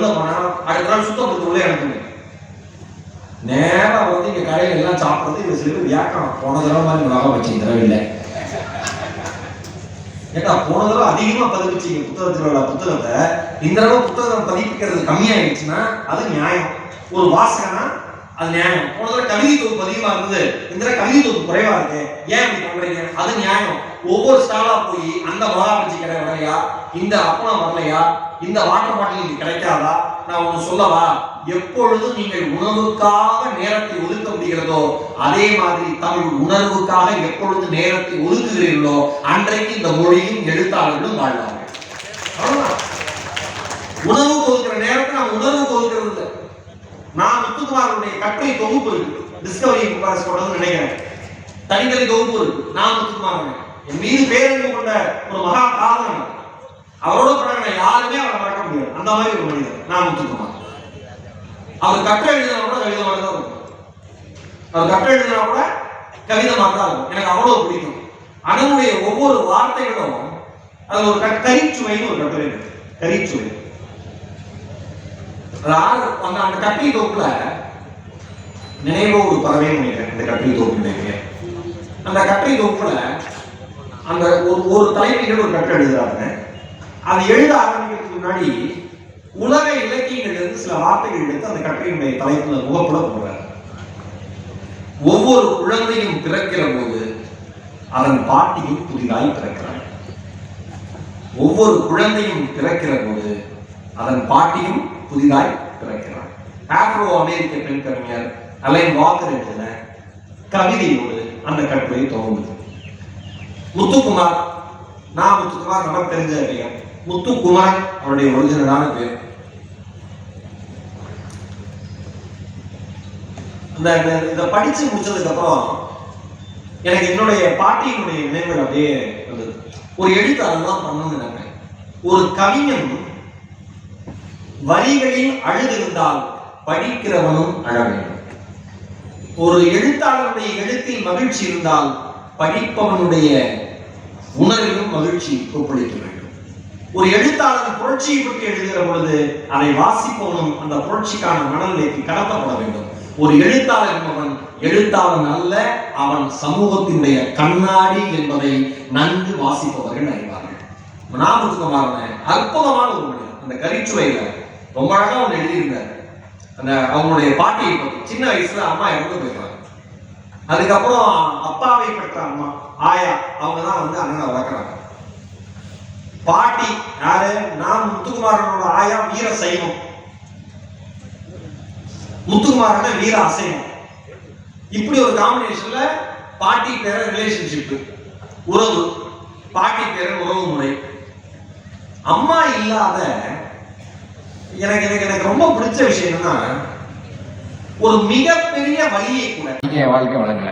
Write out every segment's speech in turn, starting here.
வெளில போனா அடுத்த நாள் சுத்தப்படுத்த உள்ளே அனுப்புங்க. நேரம் வந்து இங்க கடையில எல்லாம் சாப்பிடுறது இவங்க சில பேர் வியாக்கணும். போன தடவை மாதிரி நகம் வச்சு இந்த தடவை இல்லை. ஏன்னா போன தடவை அதிகமா பதிப்பிச்சீங்க புத்தகத்தில் உள்ள புத்தகத்தை, இந்த தடவை புத்தகம் பதிப்பிக்கிறது கம்மியாயிடுச்சுன்னா அது நியாயம். ஒரு வாசகனா அது நியாயம். போன தடவை கவிதை தொகுப்பு அதிகமா இருந்தது, இந்த தடவை கவிதை தொகுப்பு குறைவா இருக்கு, ஏன் இப்படி பண்றீங்க? அது நியாயம். ஒவ்வொரு ஸ்டாலா போய் அந்த மிளகா பஜ்ஜி கடை வரலையா, இந்த அப்பளம் வரலையா, இந்த வாட்டர் பாட்டில் இது கிடைக்காதா? நான் ஒண்ணு சொல்லவா, எப்பொழுது நீங்கள் உணவுக்காக நேரத்தை ஒதுக்க முடிகிறதோ அதே மாதிரி தமிழ் உணர்வுக்காக எப்பொழுது நேரத்தை ஒதுக்குகிறீர்களோ அன்றைக்கு இந்த மொழியும் எழுத்தாளர்களும் வாழ்வார்கள். உணவுக்கு ஒதுக்குற நேரத்தை நான் உணர்வுக்கு ஒதுக்குறது இல்லை. நான் முத்துக்குமாரனுடைய கட்டுரை தொகுப்பு இருக்கு, டிஸ்கவரி புக்ஸ் போட்டதுன்னு நினைக்கிறேன். தனித்தனி தொகுப்பு இருக்கு. நான் முத்துக்குமாரன் என் மீது பேரன்பு கொண்ட ஒரு மகா காதலன், அவரோட பழகின யாருமே அவரை மறக்க முடியாது. அந்த மாதிரி ஒரு மனிதர் நான் முத்துக்குமார். அவர் கட்டுரை எழுதினா கூட கவிதை மாதிரி தான் இருக்கும். அவர் கட்டுரை எழுதினா கூட கவிதை மாதிரி தான் இருக்கும். எனக்கு அவ்வளவு பிடிக்கும். அதனுடைய ஒவ்வொரு வார்த்தைகளும் அது ஒரு கரிச்சுவைன்னு ஒரு கட்டுரை இருக்கு. கரிச்சுவை அந்த கட்டுரை தொகுப்புல நினைவோடு பறவை நினைக்கிறேன். இந்த கட்டுரை தொகுப்பு அந்த கட்டுரை தொகுப்புல அந்த ஒரு தலைமைகள் ஒரு கட்டுரை எழுதுறாங்க. அது எழுத ஆரம்பிக்கிறதுக்கு முன்னாடி உலக இலக்கியங்கள் இருந்து சில வார்த்தைகள் எடுத்து அந்த கட்டுரையினுடைய தலைப்புல முகப்புல போடுறார். ஒவ்வொரு குழந்தையும் பிறக்கிற போது அதன் பாட்டியும் புதிதாய் பிறக்கிறார். ஒவ்வொரு குழந்தையும் பிறக்கிற போது அதன் பாட்டியும் புதிதாய் பிறக்கிறார். ஆப்ரோ அமெரிக்க பெண் கவிஞர் அலைன் வாக்கர் எழுதின கவிதையோடு அந்த கட்டுரை துவங்குது. முத்துக்குமார், நான் முத்துக்குமார் நமக்கு தெரிஞ்ச பெயர். முத்துக்குமார் அவருடைய ஒரிஜினலான பேர். இதை படிச்சு முடிச்சதுக்கு அப்புறம் எனக்கு என்னுடைய பாட்டியினுடைய நினைவுகள் அப்படியே வந்தது. ஒரு எழுத்தாளர் தான் பண்ணணும்னு நினைப்பேன். ஒரு கவிஞன் வரிகளில் அழுதிருந்தால் படிக்கிறவனும் அழ வேண்டும். ஒரு எழுத்தாளருடைய எழுத்தில் மகிழ்ச்சி இருந்தால் படிப்பவனுடைய உணர்விலும் மகிழ்ச்சி கொப்பளிக்க வேண்டும். ஒரு எழுத்தாளர் புரட்சியை பற்றி எழுதுகிற பொழுது அதை வாசிப்பவனும் அந்த புரட்சிக்கான மனநிலைக்கு கடத்தப்பட வேண்டும். ஒரு எழுத்தாளர் என்பவன் எழுத்தாளன் அல்ல, அவன் சமூகத்தினுடைய கண்ணாடி என்பதை நன்கு வாசிப்பவர்கள் அறிவார்கள். முத்துக்குமாரன் அற்புதமான ஒரு மனிதன். அந்த கரிச்சுவையில ரொம்ப அழகா அவன் எழுதியிருந்தார். அந்த அவங்களுடைய பாட்டியை பற்றி சின்ன வயசுல அம்மா இறந்து போயிடுறாங்க. அதுக்கப்புறம் அப்பாவை பெற்ற அம்மா ஆயா அவங்க தான் வந்து அண்ணனை வளர்க்குறாங்க. பாட்டி யாரு? நான் முத்துக்குமாரனோட ஆயா வீர சைவம், முத்துக்குமாரன் வீர அசைவம். இப்படி ஒரு காம்பினேஷன்ல பாட்டி பேர ரிலேஷன்ஷிப், உறவு, பாட்டி பேர உறவு முறை. அம்மா இல்லாத எனக்கு எனக்கு எனக்கு ரொம்ப பிடிச்ச விஷயம் என்னன்னா, ஒரு மிகப்பெரிய வழியை கூட வாழ்க்கை வழங்கல.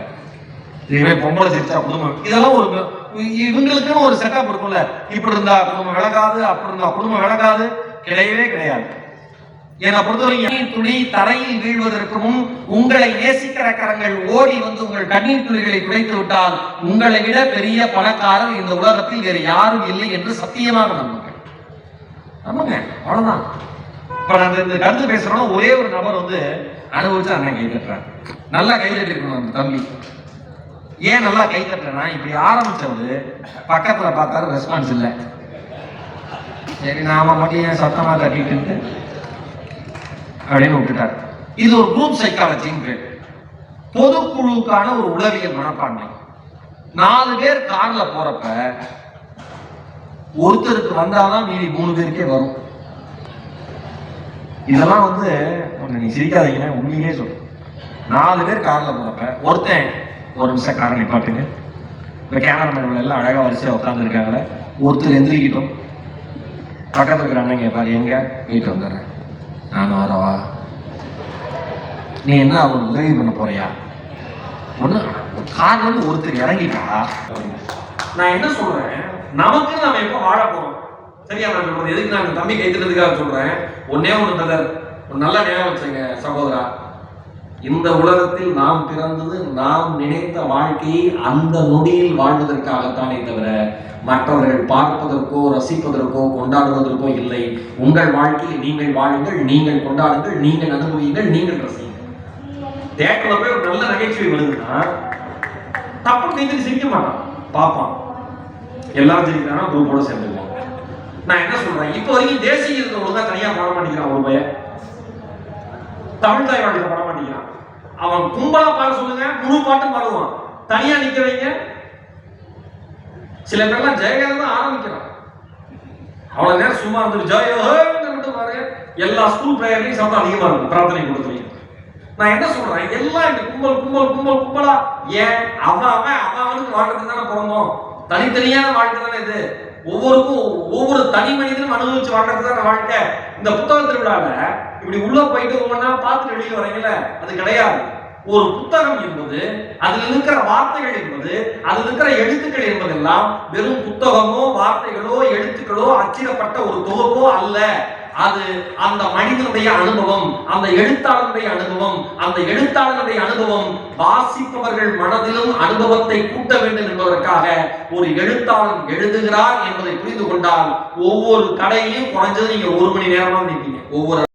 இதுவே பொம்பளை சிரிச்சா குடும்பம், இதெல்லாம் ஒரு இவங்களுக்குன்னு ஒரு செட்டப் இருக்கும்ல. இப்படி இருந்தா குடும்பம் விளக்காது, அப்படி இருந்தா குடும்பம் விளக்காது, கிடையவே கிடையாது. என்னை பொறுத்தவரைக்கும் துளி தரையில் வீழ்வதற்கு முன் உங்களை நேசிக்கிற கரங்கள் ஓடி வந்து உங்கள் கண்ணீர் துளிகளை குறைத்து விட்டால் உங்களை விட பெரிய பணக்காரர் இந்த உலகத்தில் வேறு யாரும் இல்லை என்று சத்தியமாக நம்புங்க. நம்புங்க, அவ்வளவுதான். இப்ப நான் இந்த கருத்து பேசுறோம், ஒரே ஒரு நபர் வந்து அனுபவிச்சு அண்ணன் கை தட்டுறாங்க. நல்லா கை தட்டிருக்கணும் அந்த தம்பி. ஏன் நல்லா கை தட்டுறேன்னா, இப்படி ஆரம்பிச்சவரு பக்கத்துல பார்த்தாரு, ரெஸ்பான்ஸ் இல்லை. சரி நாம மட்டும் சத்தமா தட்டிட்டு அப்படின்னு விட்டுட்டார். இது ஒரு குரூப் சைக்காலஜின்னு பேர். பொதுக்குழுக்கான ஒரு உளவியல் மனப்பான்மை. 4 பேர் கார்ல போறப்ப ஒருத்தருக்கு வந்தாதான் மீதி 3 பேருக்கே வரும். இதெல்லாம் வந்து நீ சிரிக்காதீங்க, உண்மையிலே சொல்லு. 4 பேர் கார்ல போறப்ப ஒருத்தன் ஒரு நிமிஷம் காரை நிப்பாட்டுங்க, இந்த கேமராமேன் எல்லாம் அழகா வரிசையா உட்கார்ந்து இருக்காங்களே, ஒருத்தர் எந்திரிக்கிட்டோம், பக்கத்துல இருக்கிற அண்ணன் கேட்பாரு, எங்க வீட்டு வந்துடுறேன், நானும் வரவா, நீ என்ன அவன் உதவி பண்ண போறியா? ஒண்ணு கார்ல இருந்து ஒருத்தர் இறங்கிட்டா. நான் என்ன சொல்றேன், நமக்கு நம்ம எப்ப வாழ போறோம் சரியா? நான் சொல்றது எதுக்கு நான் தம்பி கைத்துறதுக்காக சொல்றேன். ஒன்னே ஒண்ணு பிரதர், ஒரு நல்ல ஞாபகம் வச்சுங்க சகோதரா, இந்த உலகத்தில் நாம் பிறந்தது நாம் நினைத்த வாழ்க்கையை அந்த நொடியில் வாழ்வதற்காகத்தானே தவிர மற்றவர்கள் பார்ப்பதற்கோ ரசிப்பதற்கோ கொண்டாடுவதற்கோ இல்லை. உங்கள் வாழ்க்கையை நீங்கள் வாழுங்கள், நீங்கள் கொண்டாடுங்கள், நீங்கள் அனுபவியுங்கள், நீங்கள் ரசியுங்கள். தேட்டர்ல போய் ஒரு நல்ல நகைச்சுவை வருதுன்னா தப்பு கைத்தறி சிரிக்க மாட்டான், பார்ப்பான். எல்லாரும் சிரிக்கிறானா குரூப்போட சேர்ந்துக்குவான். நான் என்ன சொல்றேன், இப்போ வரைக்கும் தேசிய கீதத்தை ஒழுங்கா தனியா பாட மாட்டேங்கிறான். ஒரு பையன் தமிழ் தாய் வாழ்க்கை பாட மாட்டேங்கிறான். அவன் கும்பலா பாட சொல்லுங்க, முழு பாட்டும் பாடுவான். தனியா நிக்க வைங்க. சில பேர்லாம் ஜெயகாந்த் தான் ஆரம்பிக்கிறான். அவ்வளவு நேரம் சும்மா இருந்து ஜெயஹோன்னு பாரு. எல்லா ஸ்கூல் பிரேயர்லையும் சத்தம் அதிகமா இருக்கும், பிரார்த்தனை கொடுத்துருங்க. நான் என்ன சொல்றேன், எல்லாம் இந்த கும்பல் கும்பல் கும்பல் கும்பலா. ஏன் அவனுக்கு வாழ்க்கை தானே பிறந்தோம். தனித்தனியான வாழ்க்கை தானே இது. ஒவ்வொருக்கும் ஒவ்வொரு தனி மனிதனும் அனுபவிச்சு வாழ்றது தானே வாழ்க்கை. இந்த புத்தக திருவிழால இப்படி உள்ள போயிட்டு ஒவ்வொன்றா பார்த்துட்டு வெளியே வரீங்கல்ல, அது கிடையாது. ஒரு புத்தகம் என்பது, அதில் இருக்கிற வார்த்தைகள் என்பது, அதில் இருக்கிற எழுத்துக்கள் என்பதெல்லாம் வெறும் புத்தகமோ வார்த்தைகளோ எழுத்துக்களோ அச்சிடப்பட்ட ஒரு தொகுப்போ அல்ல. அது அந்த மனிதனுடைய அனுபவம், அந்த எழுத்தாளனுடைய அனுபவம். அந்த எழுத்தாளனுடைய அனுபவம் வாசிப்பவர்கள் மனதிலும் அனுபவத்தை கூட்ட வேண்டும் என்பதற்காக ஒரு எழுத்தாளன் எழுதுகிறார் என்பதை புரிந்து கொண்டால் ஒவ்வொரு கடையிலும் குறைஞ்சது நீங்க 1 மணி நேரமா நிற்பீங்க. ஒவ்வொரு